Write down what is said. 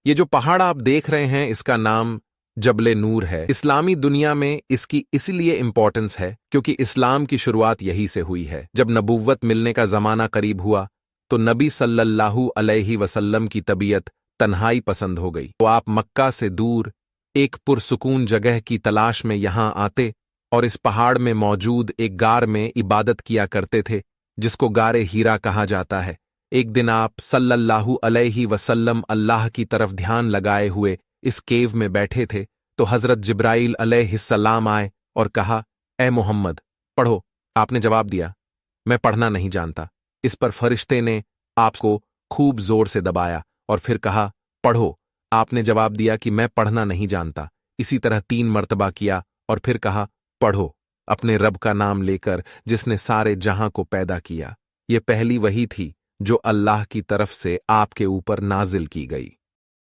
یہ جو پہاڑ آپ دیکھ رہے ہیں اس کا نام جبل نور ہے۔ اسلامی دنیا میں اس کی اس لیے امپورٹنس ہے کیونکہ اسلام کی شروعات یہی سے ہوئی ہے۔ جب نبوت ملنے کا زمانہ قریب ہوا تو نبی صلی اللہ علیہ وسلم کی طبیعت تنہائی پسند ہو گئی، تو آپ مکہ سے دور ایک پرسکون جگہ کی تلاش میں یہاں آتے اور اس پہاڑ میں موجود ایک غار میں عبادت کیا کرتے تھے جس کو غار ہیرا کہا جاتا ہے۔ ایک دن آپ صلی اللہ علیہ وسلم اللہ کی طرف دھیان لگائے ہوئے اس کیو میں بیٹھے تھے تو حضرت جبرائیل علیہ السلام آئے اور کہا، اے محمد پڑھو۔ آپ نے جواب دیا، میں پڑھنا نہیں جانتا۔ اس پر فرشتے نے آپ کو خوب زور سے دبایا اور پھر کہا، پڑھو۔ آپ نے جواب دیا کہ میں پڑھنا نہیں جانتا۔ اسی طرح 3 مرتبہ کیا اور پھر کہا، پڑھو، اپنے رب کا نام لے کر جس نے سارے جہاں کو پیدا کیا۔ یہ پہلی وحی تھی جو اللہ کی طرف سے آپ کے اوپر نازل کی گئی۔